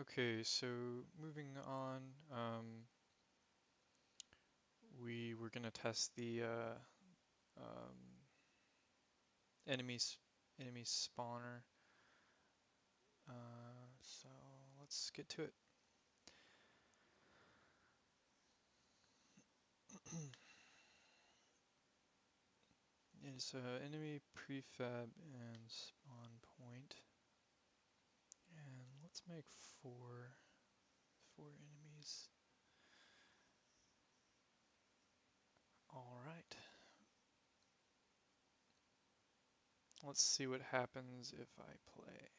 Okay, so moving on, we were gonna test the um, enemies enemy spawner. So let's get to it. It's enemy prefab and spawn point, and let's make four enemies. All right. Let's see what happens if I play.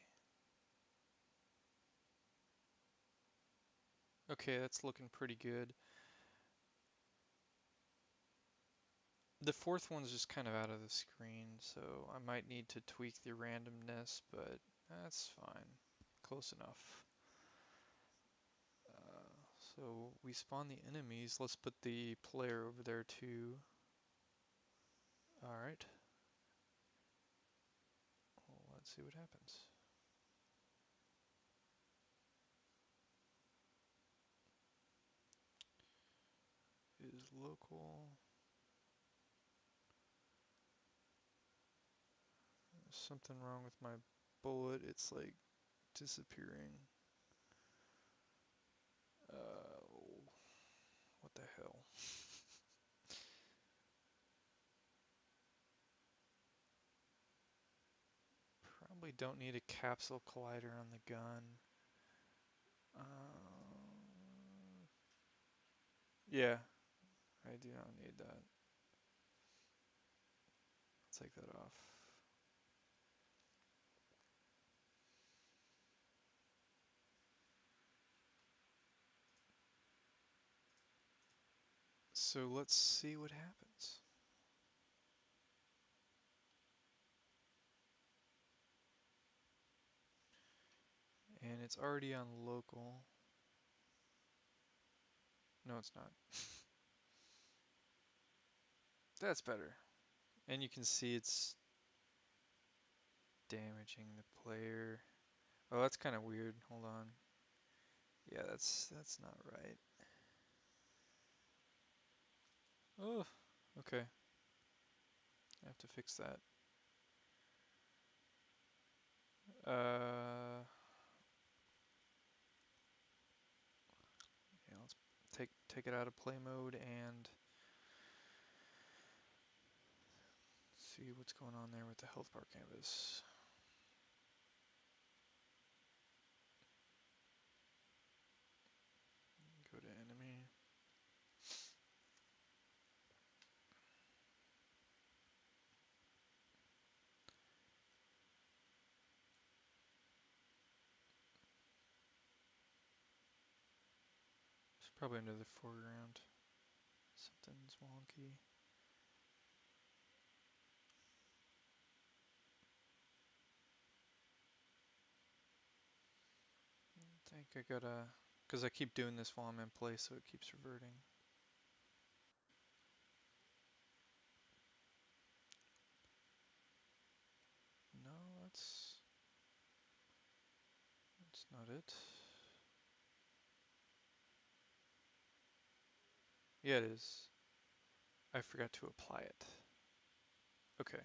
Okay, that's looking pretty good. The fourth one's just kind of out of the screen, so I might need to tweak the randomness, but that's fine. Close enough. So we spawn the enemies. Let's put the player over there too. Alright. Well, let's see what happens. Is local. There's something wrong with my bullet. It's like disappearing. What the hell? Probably don't need a capsule collider on the gun. Yeah, I do not need that. Take that off. So let's see what happens. And it's already on local. No, it's not. That's better. And you can see it's damaging the player. Oh, that's kind of weird. Hold on. Yeah, that's not right. Oh, okay. I have to fix that. Yeah, let's take it out of play mode and see what's going on there with the health bar canvas. Go to enemy. It's probably under the foreground. Something's wonky. I think I gotta, because I keep doing this while I'm in play, so it keeps reverting. No, that's not it. Yeah, it is. I forgot to apply it. Okay.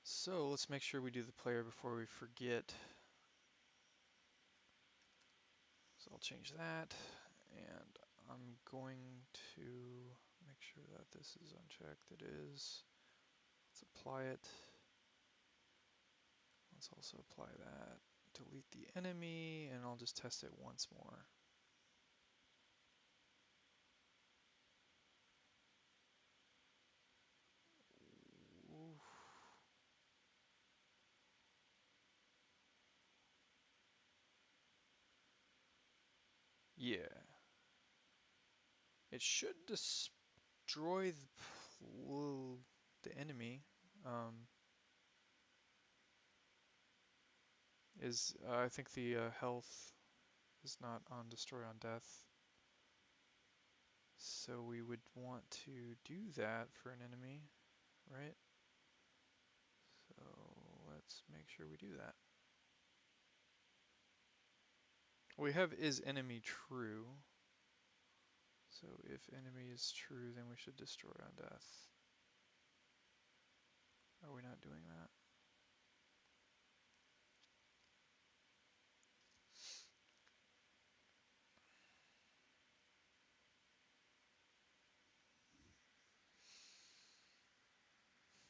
So let's make sure we do the player before we forget. So I'll change that, and I'm going to make sure that this is unchecked. It is. Let's apply it. Let's also apply that. Delete the enemy, and I'll just test it once more. Oof. Yeah. It should destroy the enemy. Um, I think the health is not on destroy on death. So we would want to do that for an enemy, right? So let's make sure we do that. We have is enemy true. So if enemy is true, then we should destroy on death. Are we not doing that?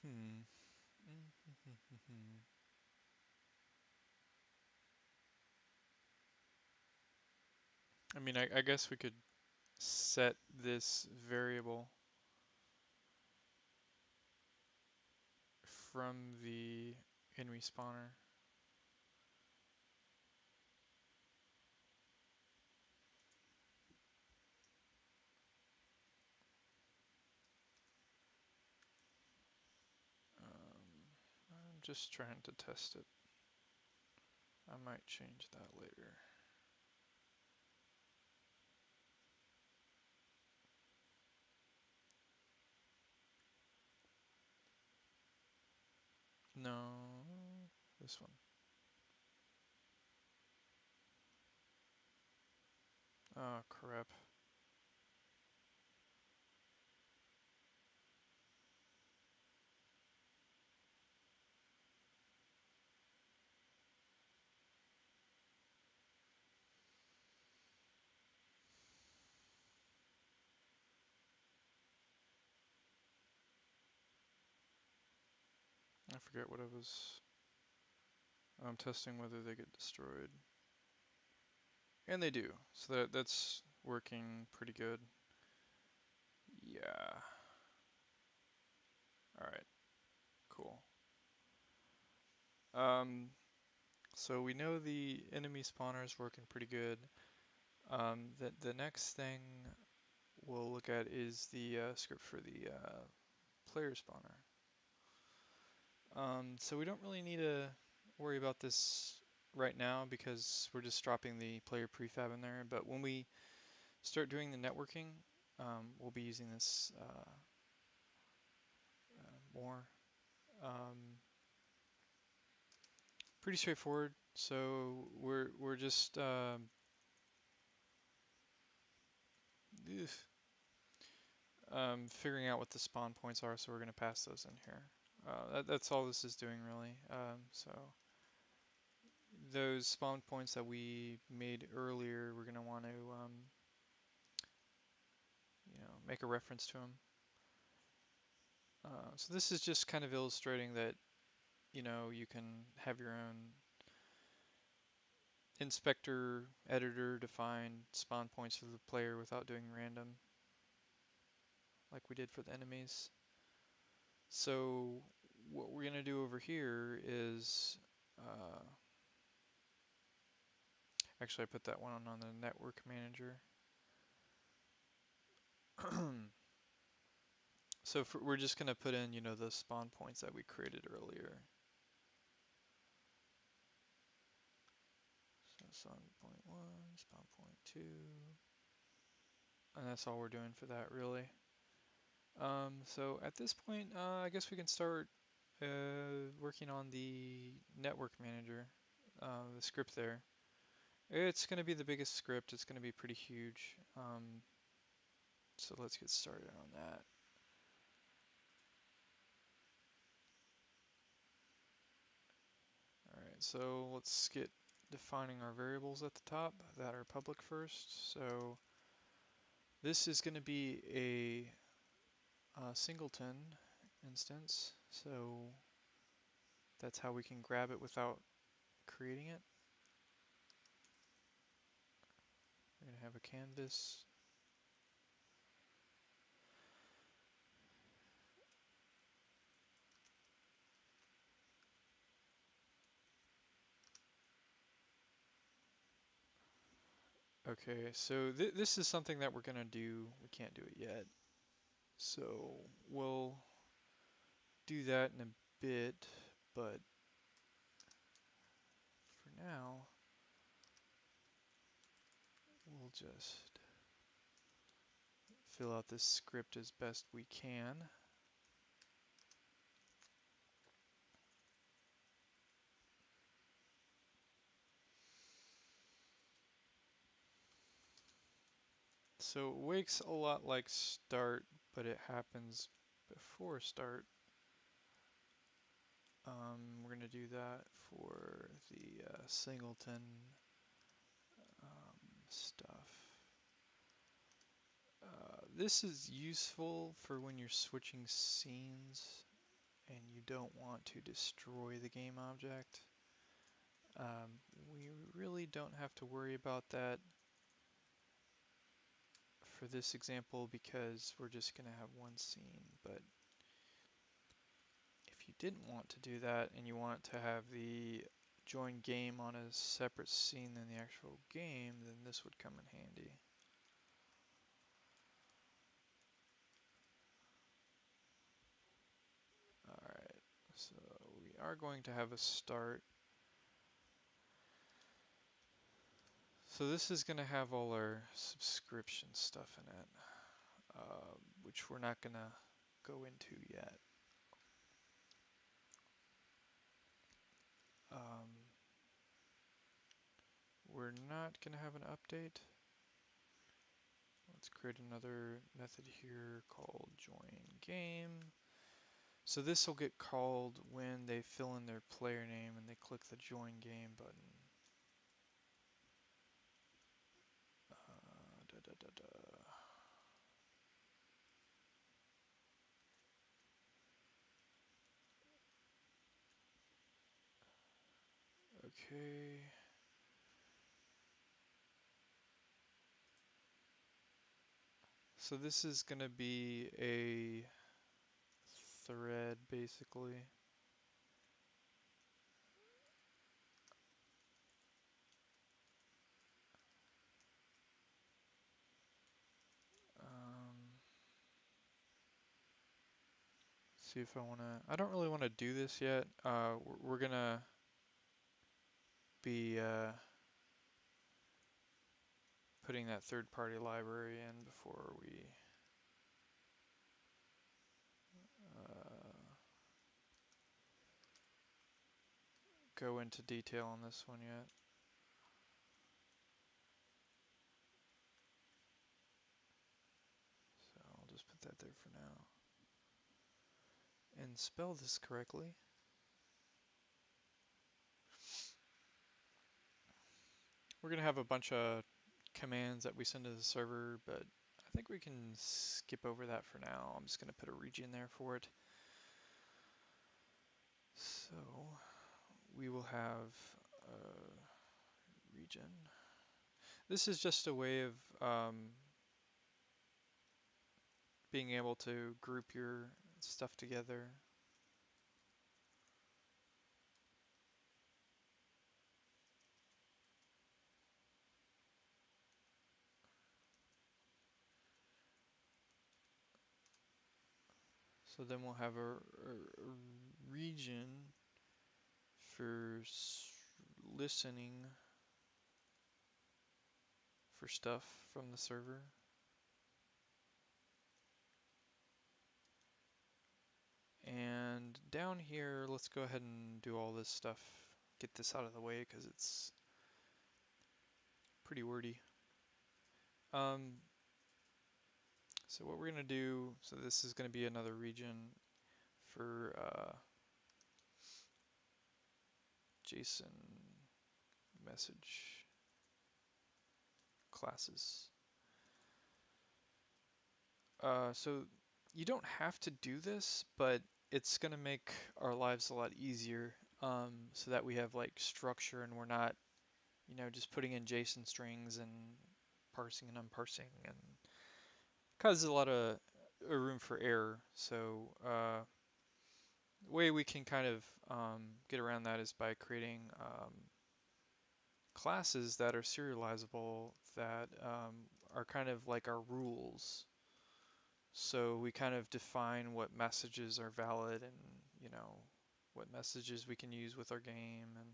Hmm. I mean, I guess we could set this variable from the enemy spawner. I'm just trying to test it. I might change that later. No, this one. Oh, crap. I forget what I was. I'm testing whether they get destroyed. And they do. So that's working pretty good. Yeah. All right. Cool. So we know the enemy spawner is working pretty good. The next thing we'll look at is the script for the player spawner. So we don't really need to worry about this right now because we're just dropping the player prefab in there. But when we start doing the networking, we'll be using this more. Pretty straightforward. So we're just figuring out what the spawn points are, so we're going to pass those in here. That's all this is doing really. So those spawn points that we made earlier, we're going to want to make a reference to them. So this is just kind of illustrating that you can have your own inspector editor define spawn points for the player without doing random like we did for the enemies. So what we're going to do over here is, actually I put that one on the network manager. So we're just going to put in, the spawn points that we created earlier. So spawn point 1, spawn point 2, and that's all we're doing for that really. So at this point, I guess we can start working on the network manager, the script there. It's going to be the biggest script. It's going to be pretty huge. So let's get started on that. All right, so let's get defining our variables at the top that are public first. So this is going to be a singleton instance. So that's how we can grab it without creating it. We're going to have a canvas. Okay, so this is something that we're going to do. We can't do it yet. So we'll do that in a bit, but for now, we'll just fill out this script as best we can. So wake's a lot like start, but it happens before start. We're going to do that for the singleton stuff. This is useful for when you're switching scenes and you don't want to destroy the game object. We really don't have to worry about that for this example because we're just going to have one scene. But if you didn't want to do that and you want to have the join game on a separate scene than the actual game, then this would come in handy. Alright, so we are going to have a start. So this is going to have all our subscription stuff in it, which we're not going to go into yet. We're not going to have an update. Let's create another method here called join game. So this will get called when they fill in their player name and they click the join game button. Okay. So this is going to be a thread basically. See if I want to, I don't really want to do this yet. We're going to be putting that third-party library in before we go into detail on this one yet. So I'll just put that there for now. And spell this correctly. We're going to have a bunch of commands that we send to the server, but I think we can skip over that for now. I'm just going to put a region there for it. So we will have a region. This is just a way of being able to group your stuff together. So then we'll have a region for listening for stuff from the server. And down here, let's go ahead and do all this stuff, get this out of the way because it's pretty wordy. So what we're going to do, so this is going to be another region for JSON message classes. So you don't have to do this, but it's going to make our lives a lot easier so that we have like structure and we're not, just putting in JSON strings and parsing and unparsing and causes a lot of room for error. So the way we can kind of get around that is by creating classes that are serializable that are kind of like our rules. So we kind of define what messages are valid and, what messages we can use with our game. And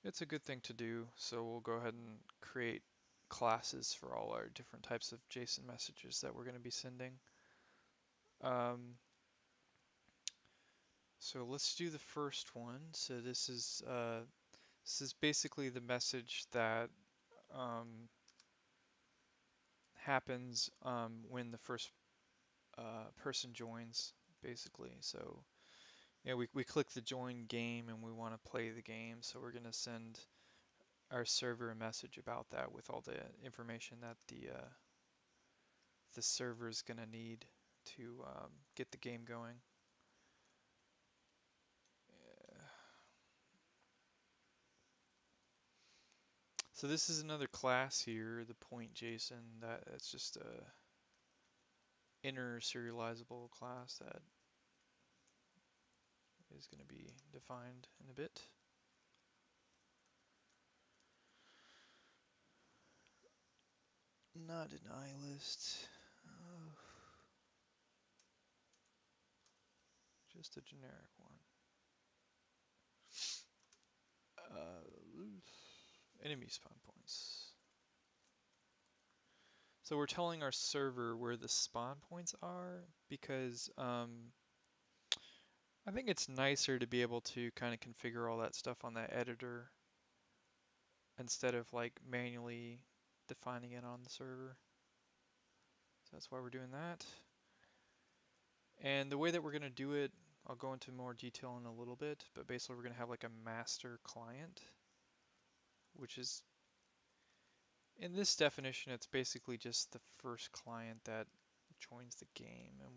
it's a good thing to do. So we'll go ahead and create classes for all our different types of JSON messages that we're going to be sending. So let's do the first one. So this is basically the message that happens when the first person joins, basically. So yeah, we click the join game and we want to play the game, so we're going to send our server a message about that with all the information that the server is going to need to get the game going. So this is another class here, the point JSON. That's just a inner serializable class that is going to be defined in a bit. Not an iList, just a generic one. Enemy spawn points. So we're telling our server where the spawn points are because I think it's nicer to be able to kind of configure all that stuff on that editor instead of like manually defining it on the server. So that's why we're doing that. And the way that we're going to do it, I'll go into more detail in a little bit, but basically we're going to have like a master client, which is, in this definition, it's basically just the first client that joins the game. And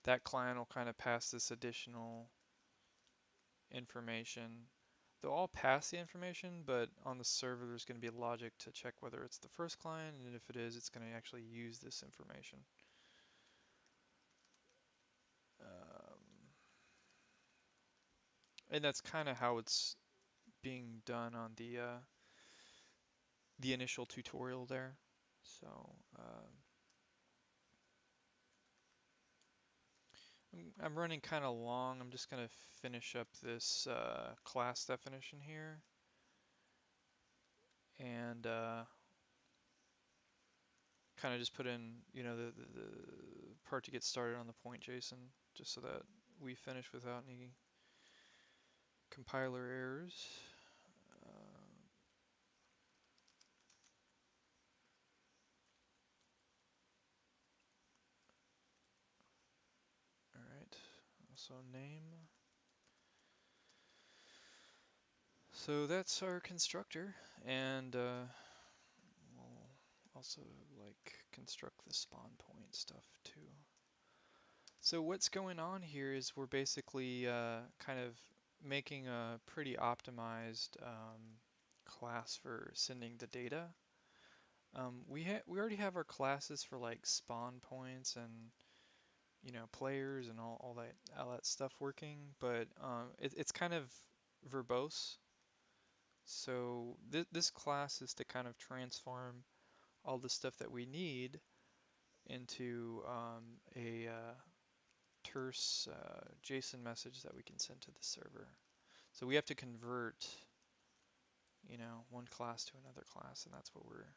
that client will kind of pass this additional information. They'll all pass the information, but on the server there's going to be logic to check whether it's the first client, and if it is, it's going to actually use this information. And that's kind of how it's being done on the initial tutorial there. So I'm running kind of long. I'm just going to finish up this class definition here, and kind of just put in, the part to get started on the point JSON, just so that we finish without any compiler errors. All right, also name. So that's our constructor, and we'll also like construct the spawn point stuff too. So what's going on here is we're basically kind of making a pretty optimized class for sending the data. We already have our classes for like spawn points and players and all that stuff working, but it's kind of verbose. So this class is to kind of transform all the stuff that we need into a terse JSON message that we can send to the server. So we have to convert, one class to another class, and that's what we're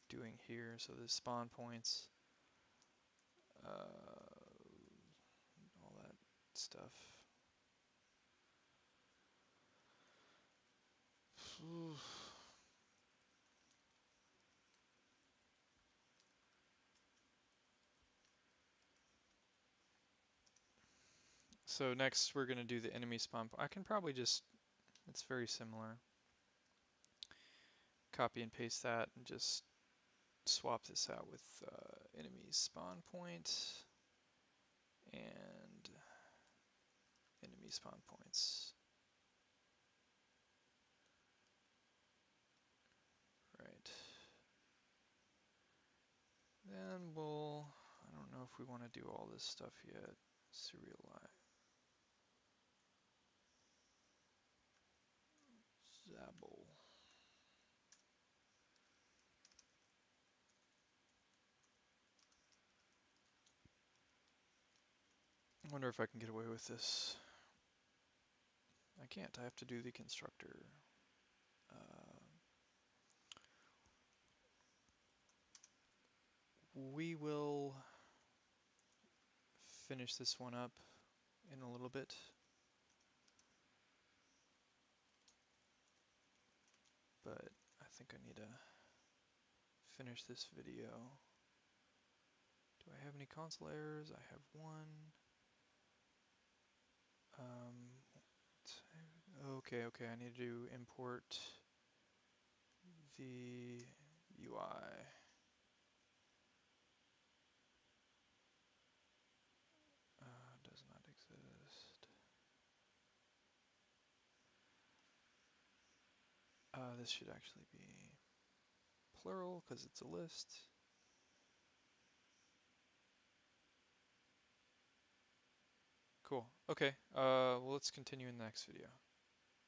doing here. So the spawn points, all that stuff. So next we're going to do the enemy spawn point. I can probably just, it's very similar. Copy and paste that and just swap this out with enemy spawn point and enemy spawn points. Right. Then I don't know if we want to do all this stuff yet. Serializable. I wonder if I can get away with this. I can't. I have to do the constructor. We will finish this one up in a little bit. But I think I need to finish this video. Do I have any console errors? I have one. Okay, I need to import the UI. Does not exist. This should actually be plural because it's a list. Cool. Okay. Well, let's continue in the next video.